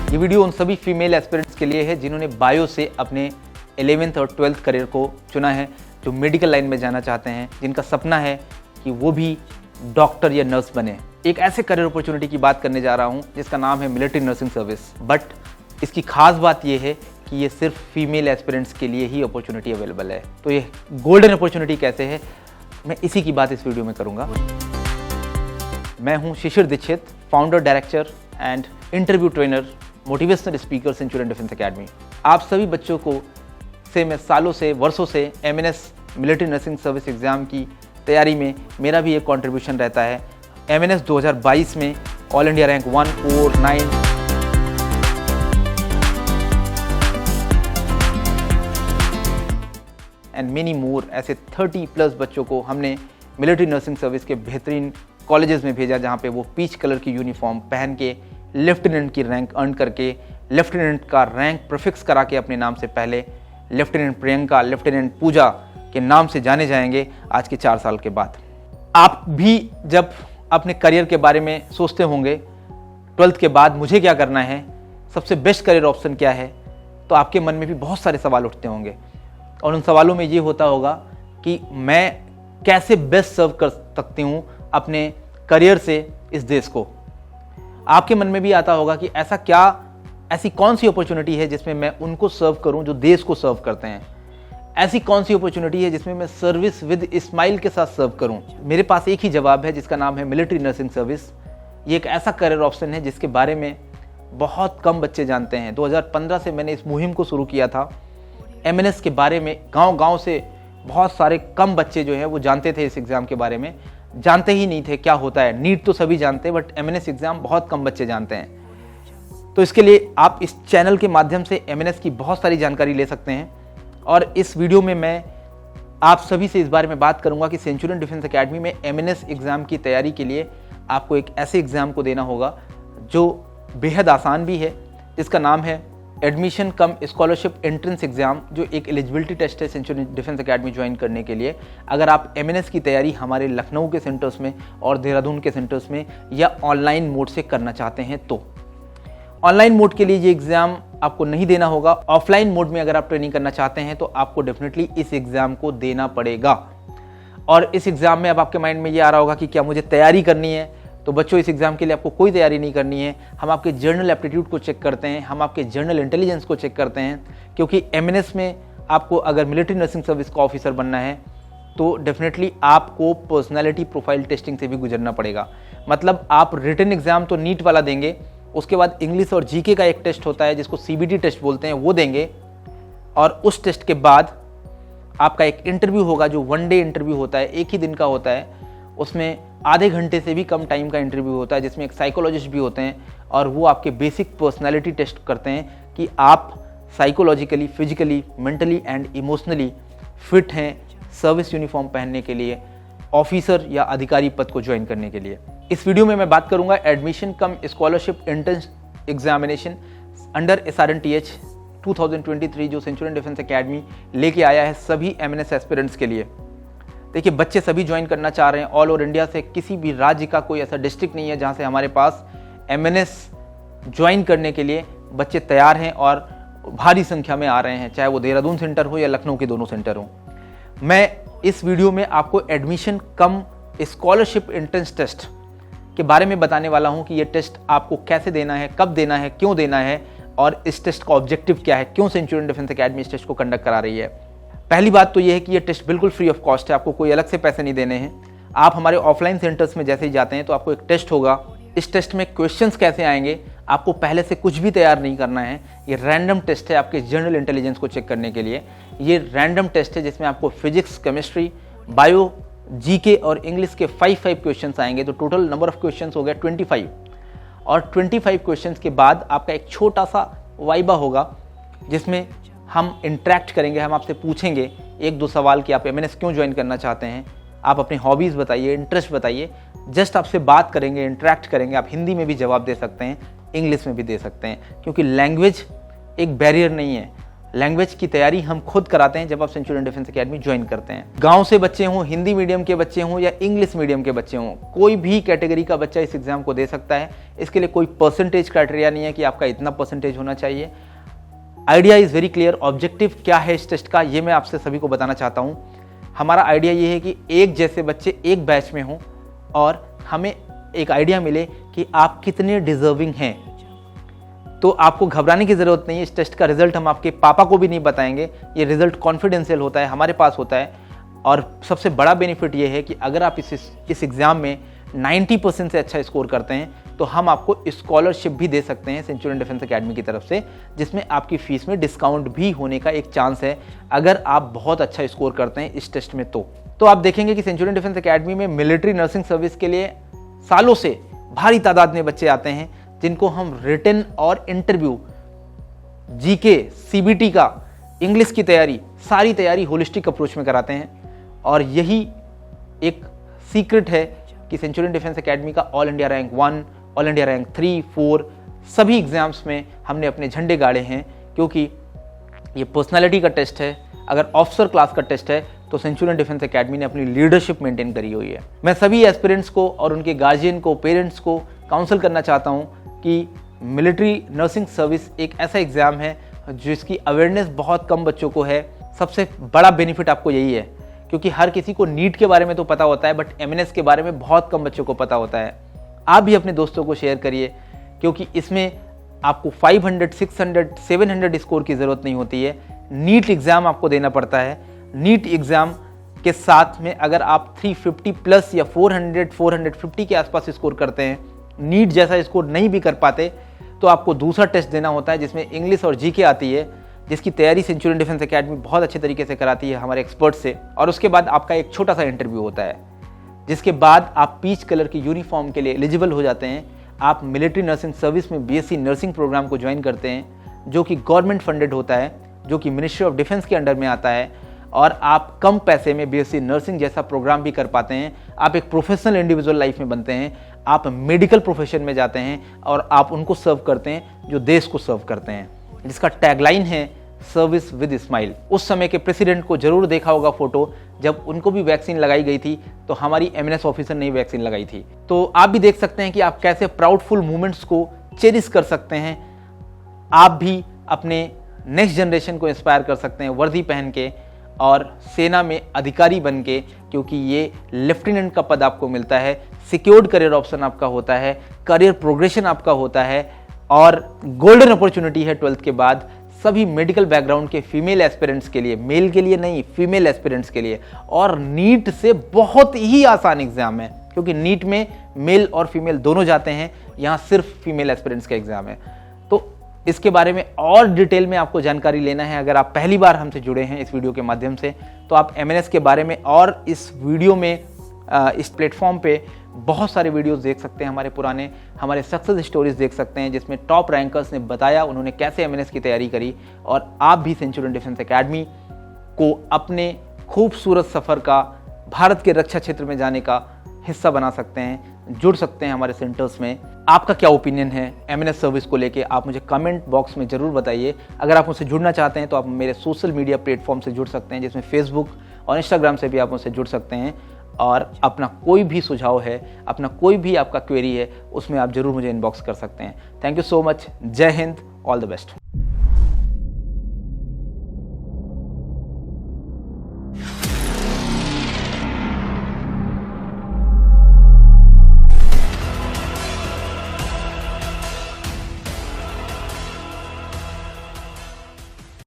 ये वीडियो उन सभी फीमेल एस्पिरेंट्स के लिए है जिन्होंने बायो से अपने 11th और 12th करियर को चुना है, जो मेडिकल लाइन में जाना चाहते हैं, जिनका सपना है कि वो भी डॉक्टर या नर्स बने। एक ऐसे करियर अपॉर्चुनिटी की बात करने जा रहा हूँ जिसका नाम है मिलिट्री नर्सिंग सर्विस। बट इसकी खास बात यह है कि ये सिर्फ फीमेल एस्पिरेंट्स के लिए ही अपॉर्चुनिटी अवेलेबल है। तो ये गोल्डन अपॉर्चुनिटी कैसे है, मैं इसी की बात इस वीडियो में करूँगा। मैं हूँ Shishir Dikshit, founder, director and interview trainer, motivational speaker Centurion Defence Academy. आप सभी बच्चों को मैं सालों से, वर्षों से MNS military nursing service exam की तैयारी में मेरा भी एक कंट्रीब्यूशन रहता है। MNS 2022 में all India rank 149 and many more, ऐसे 30+ बच्चों को हमने मिलिट्री नर्सिंग सर्विस के बेहतरीन कॉलेजेस में भेजा, जहाँ पे वो पीच कलर की यूनिफॉर्म पहन के लेफ्टिनेंट की रैंक अर्न करके, लेफ्टिनेंट का रैंक प्रीफिक्स करा के अपने नाम से पहले लेफ्टिनेंट प्रियंका, लेफ्टिनेंट पूजा के नाम से जाने जाएंगे आज के 4 साल के बाद। आप भी जब अपने करियर के बारे में सोचते होंगे 12th के बाद मुझे क्या करना है, सबसे बेस्ट करियर ऑप्शन क्या है, तो आपके मन में भी बहुत सारे सवाल उठते होंगे और उन सवालों में ये होता होगा कि मैं कैसे बेस्ट सर्व कर सकती हूँ अपने करियर से इस देश को। आपके मन में भी आता होगा कि ऐसी कौन सी अपॉर्चुनिटी है जिसमें मैं उनको सर्व करूं जो देश को सर्व करते हैं। ऐसी कौन सी अपॉर्चुनिटी है जिसमें मैं सर्विस विद स्माइल के साथ सर्व करूं। मेरे पास एक ही जवाब है जिसका नाम है मिलिट्री नर्सिंग सर्विस। ये एक ऐसा करियर ऑप्शन है जिसके बारे में बहुत कम बच्चे जानते हैं। 2015 से मैंने इस मुहिम को शुरू किया था। MNS के बारे में गाँव से बहुत सारे कम बच्चे जो हैं वो जानते थे, इस एग्ज़ाम के बारे में जानते ही नहीं थे क्या होता है। नीट तो सभी जानते हैं, बट MNS एग्ज़ाम बहुत कम बच्चे जानते हैं। तो इसके लिए आप इस चैनल के माध्यम से MNS की बहुत सारी जानकारी ले सकते हैं। और इस वीडियो में मैं आप सभी से इस बारे में बात करूंगा कि सेंचुरियन डिफेंस एकेडमी में MNS एग्ज़ाम की तैयारी के लिए आपको एक ऐसे एग्ज़ाम को देना होगा जो बेहद आसान भी है, जिसका नाम है admission cum scholarship entrance exam, जो एक एलिजिबिलिटी टेस्ट है सेंचुरियन डिफेंस एकेडमी ज्वाइन करने के लिए। अगर आप MNS की तैयारी हमारे लखनऊ के सेंटर्स में और देहरादून के सेंटर्स में या ऑनलाइन मोड से करना चाहते हैं, तो ऑनलाइन मोड के लिए ये एग्ज़ाम आपको नहीं देना होगा। ऑफलाइन मोड में अगर आप ट्रेनिंग करना चाहते हैं तो आपको डेफिनेटली इस एग्ज़ाम को देना पड़ेगा। और इस एग्ज़ाम में अब आपके माइंड में ये आ रहा होगा कि क्या मुझे तैयारी करनी है। तो बच्चों, इस एग्ज़ाम के लिए आपको कोई तैयारी नहीं करनी है। हम आपके जर्नल एप्टीट्यूड को चेक करते हैं, हम आपके जर्नल इंटेलिजेंस को चेक करते हैं, क्योंकि MNS में आपको अगर मिलिट्री नर्सिंग सर्विस का ऑफिसर बनना है तो डेफिनेटली आपको पर्सनैलिटी प्रोफाइल टेस्टिंग से भी गुजरना पड़ेगा। मतलब आप रिटन एग्ज़ाम तो नीट वाला देंगे, उसके बाद इंग्लिश और GK का एक टेस्ट होता है जिसको CBT टेस्ट बोलते हैं, वो देंगे। और उस टेस्ट के बाद आपका एक इंटरव्यू होगा जो 1 डे इंटरव्यू होता है, एक ही दिन का होता है। उसमें आधे घंटे से भी कम टाइम का इंटरव्यू होता है, जिसमें एक साइकोलॉजिस्ट भी होते हैं और वो आपके बेसिक पर्सनैलिटी टेस्ट करते हैं कि आप psychologically, physically, mentally and emotionally fit हैं सर्विस यूनिफॉर्म पहनने के लिए, ऑफिसर या अधिकारी पद को ज्वाइन करने के लिए। इस वीडियो में मैं बात करूंगा admission cum scholarship entrance examination under SRNTH 2023 जो सेंचुरियन डिफेंस एकेडमी लेके आया है सभी MNS एस्पिरेंट्स के लिए। देखिए, बच्चे सभी ज्वाइन करना चाह रहे हैं। ऑल ओवर इंडिया से किसी भी राज्य का कोई ऐसा डिस्ट्रिक्ट नहीं है जहां से हमारे पास MNS ज्वाइन करने के लिए बच्चे तैयार हैं और भारी संख्या में आ रहे हैं, चाहे वो देहरादून सेंटर हो या लखनऊ के दोनों सेंटर हो। मैं इस वीडियो में आपको admission cum scholarship entrance test के बारे में बताने वाला हूं कि ये टेस्ट आपको कैसे देना है, कब देना है, क्यों देना है और इस टेस्ट का ऑब्जेक्टिव क्या है, क्यों सेंचुरियन डिफेंस एकेडमी इस टेस्ट को कंडक्ट करा रही है। पहली बात तो ये है कि ये टेस्ट बिल्कुल फ्री ऑफ कॉस्ट है, आपको कोई अलग से पैसे नहीं देने हैं। आप हमारे ऑफलाइन सेंटर्स में जैसे ही जाते हैं तो आपको एक टेस्ट होगा। इस टेस्ट में क्वेश्चंस कैसे आएंगे, आपको पहले से कुछ भी तैयार नहीं करना है। ये रैंडम टेस्ट है आपके जनरल इंटेलिजेंस को चेक करने के लिए। ये रैंडम टेस्ट है जिसमें आपको फिजिक्स, केमिस्ट्री, बायो, GK और इंग्लिश के 5 क्वेश्चंस आएंगे। तो टोटल नंबर ऑफ क्वेश्चंस हो गया 25। और 25 क्वेश्चंस के बाद आपका एक छोटा सा वाइबा होगा जिसमें हम इंटरेक्ट करेंगे। हम आपसे पूछेंगे 1-2 सवाल कि आप MNS क्यों ज्वाइन करना चाहते हैं, आप अपनी हॉबीज़ बताइए, इंटरेस्ट बताइए। जस्ट आपसे बात करेंगे, इंटरेक्ट करेंगे। आप हिंदी में भी जवाब दे सकते हैं, इंग्लिश में भी दे सकते हैं, क्योंकि लैंग्वेज एक बैरियर नहीं है। लैंग्वेज की तैयारी हम खुद कराते हैं जब आप सेंचुरियन डिफेंस एकेडमी ज्वाइन करते हैं। गांव से बच्चे हों, हिंदी मीडियम के बच्चे हों या इंग्लिश मीडियम के बच्चे हों, कोई भी कैटेगरी का बच्चा इस एग्जाम को दे सकता है। इसके लिए कोई परसेंटेज क्राइटेरिया नहीं है कि आपका इतना परसेंटेज होना चाहिए। Idea is very clear. Objective क्या है इस टेस्ट का, ये मैं आपसे सभी को बताना चाहता हूँ। हमारा आइडिया ये है कि एक जैसे बच्चे एक बैच में हों और हमें एक आइडिया मिले कि आप कितने डिजर्विंग हैं। तो आपको घबराने की ज़रूरत नहीं है। इस टेस्ट का रिजल्ट हम आपके पापा को भी नहीं बताएंगे। ये रिजल्ट कॉन्फिडेंशियल होता है, हमारे पास होता है। और सबसे बड़ा बेनिफिट ये है कि अगर आप इस एग्ज़ाम में 90% से अच्छा स्कोर करते हैं तो हम आपको स्कॉलरशिप भी दे सकते हैं सेंचुरियन डिफेंस एकेडमी की तरफ से, जिसमें आपकी फ़ीस में डिस्काउंट भी होने का एक चांस है अगर आप बहुत अच्छा स्कोर करते हैं इस टेस्ट में। तो आप देखेंगे कि सेंचुरियन डिफेंस एकेडमी में मिलिट्री नर्सिंग सर्विस के लिए सालों से भारी तादाद में बच्चे आते हैं, जिनको हम रिटन और इंटरव्यू, जीके, सीबीटी का, इंग्लिश की तैयारी, सारी तैयारी होलिस्टिक अप्रोच में कराते हैं। और यही एक सीक्रेट है कि सेंचुरियन डिफेंस एकेडमी का all India rank 1, all India rank 3, 4 सभी एग्जाम्स में हमने अपने झंडे गाड़े हैं, क्योंकि ये पर्सनालिटी का टेस्ट है। अगर ऑफिसर क्लास का टेस्ट है तो सेंचुरियन डिफेंस एकेडमी ने अपनी लीडरशिप मेंटेन करी हुई है। मैं सभी एस्पिरेंट्स को और उनके गार्जियन को, पेरेंट्स को काउंसिल करना चाहता हूँ कि मिलिट्री नर्सिंग सर्विस एक ऐसा एग्ज़ाम है जिसकी अवेयरनेस बहुत कम बच्चों को है। सबसे बड़ा बेनिफिट आपको यही है, क्योंकि हर किसी को नीट के बारे में तो पता होता है, बट एमएनएस के बारे में बहुत कम बच्चों को पता होता है। आप भी अपने दोस्तों को शेयर करिए, क्योंकि इसमें आपको 500, 600, 700 स्कोर की ज़रूरत नहीं होती है। नीट एग्ज़ाम आपको देना पड़ता है। नीट एग्ज़ाम के साथ में अगर आप 350 प्लस या 400, 450 के आसपास स्कोर करते हैं, नीट जैसा स्कोर नहीं भी कर पाते, तो आपको दूसरा टेस्ट देना होता है जिसमें इंग्लिश और जीके आती है, जिसकी तैयारी सेंचुरियन डिफेंस एकेडमी बहुत अच्छे तरीके से कराती है हमारे एक्सपर्ट से। और उसके बाद आपका एक छोटा सा इंटरव्यू होता है, जिसके बाद आप पीच कलर की यूनिफॉर्म के लिए एलिजिबल हो जाते हैं। आप मिलिट्री नर्सिंग सर्विस में बीएससी नर्सिंग प्रोग्राम को ज्वाइन करते हैं, जो कि गवर्नमेंट फंडेड होता है, जो कि मिनिस्ट्री ऑफ डिफेंस के अंडर में आता है। और आप कम पैसे में बीएससी नर्सिंग जैसा प्रोग्राम भी कर पाते हैं। आप एक प्रोफेशनल इंडिविजुअल लाइफ में बनते हैं। आप मेडिकल प्रोफेशन में जाते हैं और आप उनको सर्व करते हैं जो देश को सर्व करते हैं, जिसका टैगलाइन है सर्विस विद स्माइल। उस समय के प्रेसिडेंट को जरूर देखा होगा फोटो, जब उनको भी वैक्सीन लगाई गई थी तो हमारी एमएनएस ऑफिसर ने वैक्सीन लगाई थी। तो आप भी देख सकते हैं कि आप कैसे प्राउडफुल मोमेंट्स को चेरिश कर सकते हैं। आप भी अपने नेक्स्ट जनरेशन को इंस्पायर कर सकते हैं वर्दी पहन के और सेना में अधिकारी बन के, क्योंकि ये लेफ्टिनेंट का पद आपको मिलता है। सिक्योर्ड करियर ऑप्शन आपका होता है, करियर प्रोग्रेशन आपका होता है और गोल्डन अपॉर्चुनिटी है 12th के बाद सभी मेडिकल बैकग्राउंड के फीमेल एस्पिरेंट्स के लिए, मेल के लिए नहीं, फीमेल एस्पिरेंट्स के लिए। और नीट से बहुत ही आसान एग्जाम है, क्योंकि नीट में मेल और फीमेल दोनों जाते हैं, यहाँ सिर्फ फीमेल एस्पिरेंट्स का एग्जाम है। तो इसके बारे में और डिटेल में आपको जानकारी लेना है, अगर आप पहली बार हमसे जुड़े हैं इस वीडियो के माध्यम से, तो आप एमएनएस के बारे में और इस वीडियो में, इस प्लेटफॉर्म पे बहुत सारे वीडियोस देख सकते हैं। हमारे पुराने, हमारे सक्सेस स्टोरीज देख सकते हैं, जिसमें टॉप रैंकर्स ने बताया उन्होंने कैसे एमएनएस की तैयारी करी। और आप भी सेंचुरियन डिफेंस एकेडमी को अपने खूबसूरत सफ़र का, भारत के रक्षा क्षेत्र में जाने का हिस्सा बना सकते हैं, जुड़ सकते हैं हमारे सेंटर्स में। आपका क्या ओपिनियन है एमएनएस सर्विस को लेके, आप मुझे कमेंट बॉक्स में ज़रूर बताइए। अगर आप मुझसे जुड़ना चाहते हैं तो आप मेरे सोशल मीडिया प्लेटफॉर्म से जुड़ सकते हैं, जिसमें फेसबुक और इंस्टाग्राम से भी आप मुझसे जुड़ सकते हैं। और अपना कोई भी सुझाव है, अपना कोई भी आपका क्वेरी है, उसमें आप ज़रूर मुझे इनबॉक्स कर सकते हैं। Thank you so much. जय हिंद, ऑल द बेस्ट।